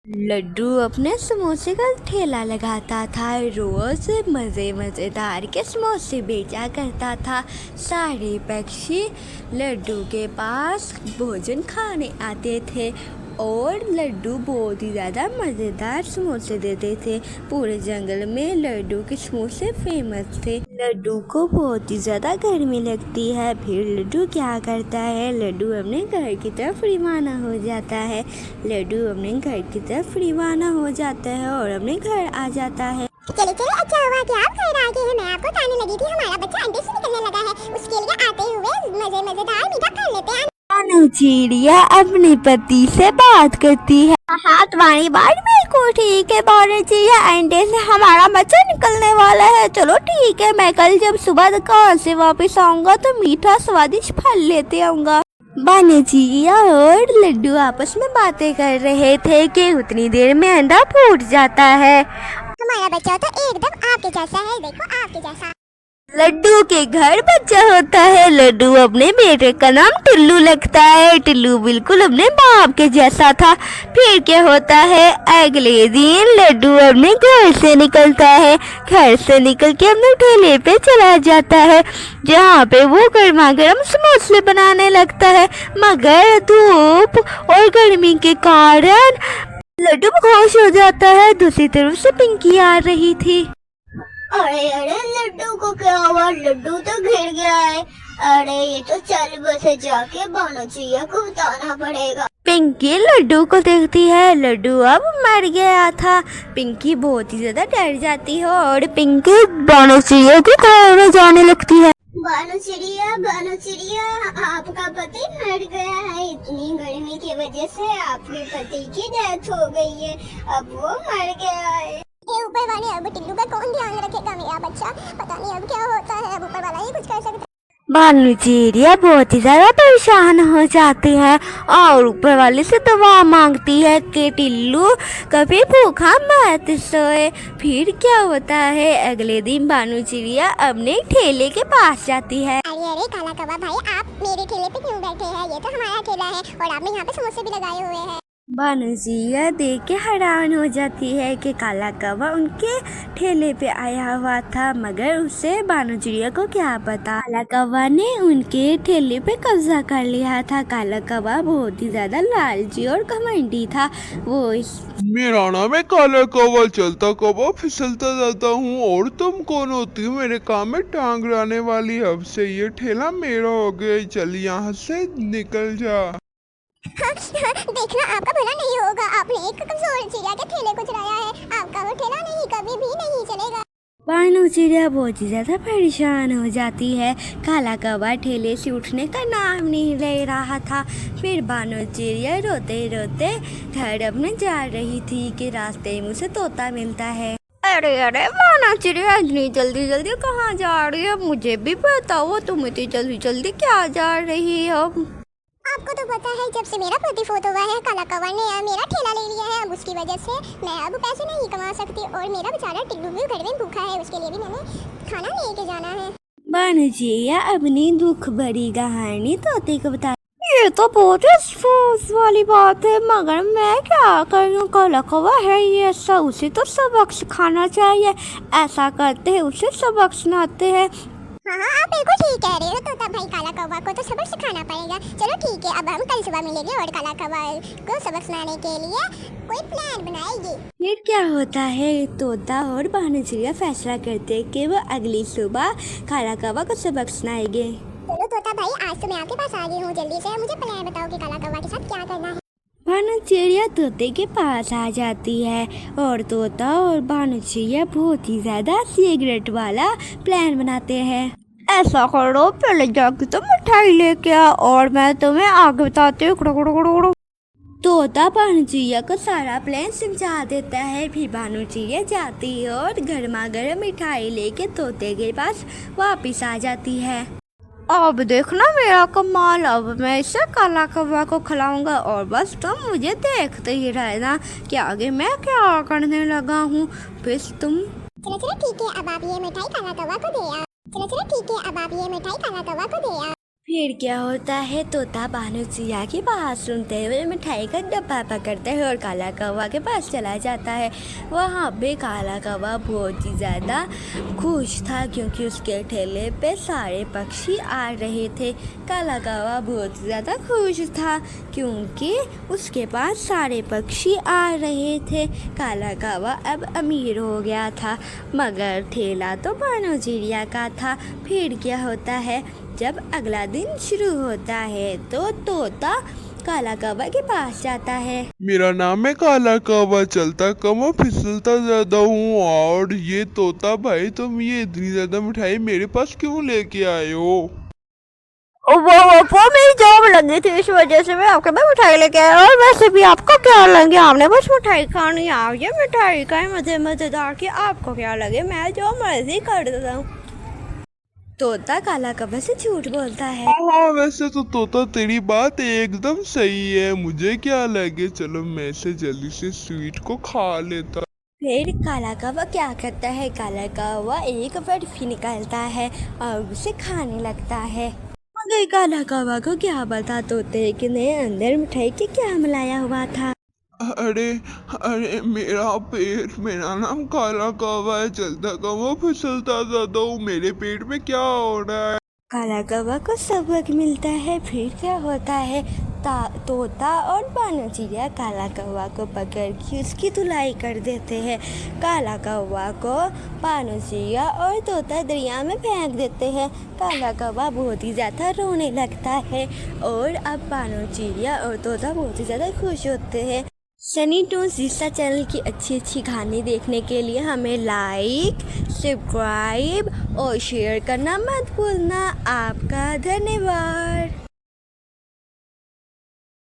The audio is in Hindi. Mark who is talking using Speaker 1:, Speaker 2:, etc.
Speaker 1: लड्डू अपने समोसे का ठेला लगाता था। रोज मज़ेदार के समोसे बेचा करता था। सारे पक्षी लड्डू के पास भोजन खाने आते थे और लड्डू बहुत ही ज़्यादा मज़ेदार समोसे देते थे। पूरे जंगल में लड्डू के समोसे फेमस थे। लड्डू को बहुत ही ज़्यादा गर्मी लगती है। फिर लड्डू क्या करता है, लड्डू अपने घर की तरफ रवाना हो जाता है। लड्डू अपने घर की तरफ रवाना हो जाता है और अपने घर आ जाता है।
Speaker 2: चले चले, अच्छा हुआ कि आप घर आ गए हैं। मैं आपको कहने लगी थी हमारा बच्चा अंडे से निकलने लगा है, उसके लिए आते हुए मजेदार मीठा खा लेते हैं।
Speaker 1: भानु चिड़िया अपने पति से बात करती है।
Speaker 2: हाँ, तुम्हारी बात बिल्कुल ठीक है भानु चिड़िया, अंडे से हमारा बच्चा निकलने वाला है। चलो ठीक है, मैं कल जब सुबह दुकान से वापस आऊँगा तो मीठा स्वादिष्ट फल लेते आऊँगा।
Speaker 1: भानु चिड़िया और लड्डू आपस में बातें कर रहे थे कि उतनी देर में अंडा फूट जाता है।
Speaker 2: हमारा बच्चा तो एकदम आपके जैसा है, देखो आपके जैसा।
Speaker 1: लड्डू के घर बच्चा होता है। लड्डू अपने बेटे का नाम टुल्लू रखता है। टुल्लू बिल्कुल अपने बाप के जैसा था। फिर क्या होता है, अगले दिन लड्डू अपने घर से निकलता है। घर से निकल के अपने ठेले पे चला जाता है, जहाँ पे वो गर्मा गर्म समोसे बनाने लगता है। मगर धूप और गर्मी के कारण लड्डू बेहोश हो जाता है। दूसरी तरफ से पिंकी आ रही थी।
Speaker 3: अरे अरे, लड्डू को क्या हुआ? लड्डू तो गिर गया है। अरे ये तो चल बस जाके भानु चिड़िया को बताना पड़ेगा।
Speaker 1: पिंकी लड्डू को देखती है। लड्डू अब मर गया था। पिंकी बहुत ही ज्यादा डर जाती है और पिंकी भानु चिड़िया के घर में जाने लगती है।
Speaker 3: भानु चिड़िया, आपका पति मर गया है। इतनी गर्मी की वजह से आपके पति की डेथ हो गई है। अब वो मर गया है।
Speaker 2: ये ऊपर वाले अब टिल्लू का कौन ध्यान रखेगा? मेरा बच्चा पता नहीं अब क्या होता है। अब ऊपर वाला ही कुछ कर सकता है।
Speaker 1: भानु चिड़िया बहुत ही ज्यादा परेशान हो जाती है और ऊपर वाले से दुआ मांगती है कि टिल्लू कभी भूखा मत सोए। फिर क्या होता है, अगले दिन भानु चिड़िया अपने ठेले के पास जाती है।
Speaker 2: अरे अरे काला कौवा भाई, आप मेरे ठेले पे क्यों बैठे हैं? ये तो हमारा ठेला है और आपने यहाँ पे समोसे भी लगाए हुए हैं।
Speaker 1: भानु चिड़िया देख के हैरान हो जाती है कि काला कौवा उनके ठेले पे आया हुआ था, मगर उसे भानु चिड़िया को क्या पता काला कौवा ने उनके ठेले पे कब्जा कर लिया था। काला कौवा बहुत ही ज्यादा लालची और घमंडी था।
Speaker 4: मेरा नाम है काला कौवा, चलता कौवा फिसलता जाता हूँ। और तुम कौन होती हो मेरे काम में टांग लाने वाली? अब से ये ठेला मेरा हो गया, चल यहाँ से निकल जा।
Speaker 2: देखना आपका भला नहीं होगा, आपने एक कमजोर चिड़िया के ठेले को चुराया है। आपका वो ठेला नहीं कभी भी नहीं चलेगा।
Speaker 1: भानु चिड़िया बहुत ही ज्यादा परेशान हो जाती है। काला कौवा ठेले से उठने का नाम नहीं ले रहा था। फिर भानु चिड़िया रोते रोते घर अपने जा रही थी कि रास्ते में उसे तोता मिलता है। अरे अरे भानु चिड़िया, इतनी जल्दी जल्दी कहाँ जा रही है? मुझे भी बताओ, तुम इतनी जल्दी जल्दी क्या जा रही हो?
Speaker 2: आपको तो पता है, जब से मेरा पति फोत हुआ है काला कौवा ने मेरा ठेला ले लिया है। अब उसकी वजह से मैं अब पैसे नहीं कमा सकती और मेरा बेचारा टिल्लू भी घर में भूखा है, उसके लिए भी मैंने खाना लेके जाना है।
Speaker 1: भानु चिड़िया अपनी दुख भरी कहानी तोते को बता। ये तो बहुत अफसोस वाली बात है, मगर मैं क्या करूँ? काला कौवा है ये ऐसा, उसे तो सबक सिखाना चाहिए। ऐसा करते हैं उसे सबक सुनाते हैं।
Speaker 2: हाँ, आप बिल्कुल ठीक कह रहे हो तोता भाई, काला कौवा को तो सबक सिखाना पड़ेगा। चलो ठीक है, अब हम कल सुबह मिलेंगे और काला कौवा को सबक सुनाने के लिए कोई प्लान बनाएंगे।
Speaker 1: फिर क्या होता है, तोता और भानु चिड़िया फैसला करते हैं कि वो अगली सुबह काला कौवा को सबक सुनाएंगे।
Speaker 2: चलो तोता भाई, आज तो मैं आपके पास आ गई हूँ, जल्दी से मुझे प्लान बताओ कि काला कौवा के साथ क्या करना है।
Speaker 1: भानु चिड़िया तोते के पास आ जाती है और तोता और भानु चिड़िया बहुत ही ज्यादा सिगरेट वाला प्लान बनाते हैं। ऐसा करो, पहले जाके तो मिठाई लेके आ और मैं तुम्हें आगे बताती हूँ। तोता भानु चिड़िया को सारा प्लान समझा देता है। फिर भानु चिड़िया जाती है और गर्मा गर्म मिठाई लेके तोते के पास वापिस आ जाती है। अब देखना मेरा कमाल, अब मैं इसे काला कौवा को खिलाऊंगा और बस तुम मुझे देखते ही रहना कि आगे मैं क्या करने लगा हूँ। बस तुम
Speaker 2: चलो चलो ठीक है, अब आप ये मिठाई काला कौवा को दे आओ। चलो चलो ठीक है, अब आप ये मिठाई काला कौवा को दे आओ।
Speaker 1: फिर क्या होता है, तोता भानुचिया की बात सुनते हुए मिठाई का डब्बा पकड़ता है और काला कौवा के पास चला जाता है। वहाँ पे काला कौवा बहुत ही ज़्यादा खुश था क्योंकि उसके ठेले पे सारे पक्षी आ रहे थे। काला कौवा बहुत ही ज़्यादा खुश था क्योंकि उसके पास सारे पक्षी आ रहे थे। काला कौवा अब अमीर हो गया था, मगर ठेला तो भानुचिया का था। फिर क्या होता है, जब अगला दिन शुरू होता है तो तोता काला कौवा के पास जाता है।
Speaker 4: मेरा नाम है काला कौवा, चलता कम और फिसलता ज्यादा हूँ। और ये तोता भाई, तुम ये इतनी ज्यादा मिठाई मेरे पास क्यों लेके आए हो?
Speaker 1: वो मेरी जॉब लगी थी, इस वजह से मैं आपके पास मिठाई लेके आया। और वैसे भी आपको क्या लगे, आपने बस मिठाई खानी है। ये मिठाई का है मजेदार कि आपको क्या लगे, मैं जो मर्जी कर देता हूँ। तोता काला कौवा से झूठ बोलता है।
Speaker 4: हाँ, वैसे तो तोता तेरी बात एकदम सही है। मुझे क्या लगे, चलो मैं से जल्दी से स्वीट को खा लेता।
Speaker 1: फिर काला कौवा क्या करता है, काला कौवा एक बर्फी निकालता है और उसे खाने लगता है। मगर काला कौवा को क्या पता तोते के अंदर मिठाई के क्या मिलाया हुआ था।
Speaker 4: अरे अरे, मेरा पेट, मेरा नाम काला कौवा है, चलता कम और फिसलता ज्यादा हूँ। मेरे पेट में क्या हो रहा है?
Speaker 1: काला कौवा को सबक मिलता है। फिर क्या होता है, तोता और भानुचिया काला कौवा को पकड़ के उसकी धुलाई कर देते हैं। काला कौवा को भानुचिया और तोता दरिया में फेंक देते हैं। काला कौवा बहुत ही ज़्यादा रोने लगता है और अब भानुचिया और तोता बहुत ही ज़्यादा खुश होते हैं। सनी टून्स जिस्सा चैनल की अच्छी कहानी देखने के लिए हमें लाइक, सब्सक्राइब और शेयर करना मत भूलना। आपका धन्यवाद।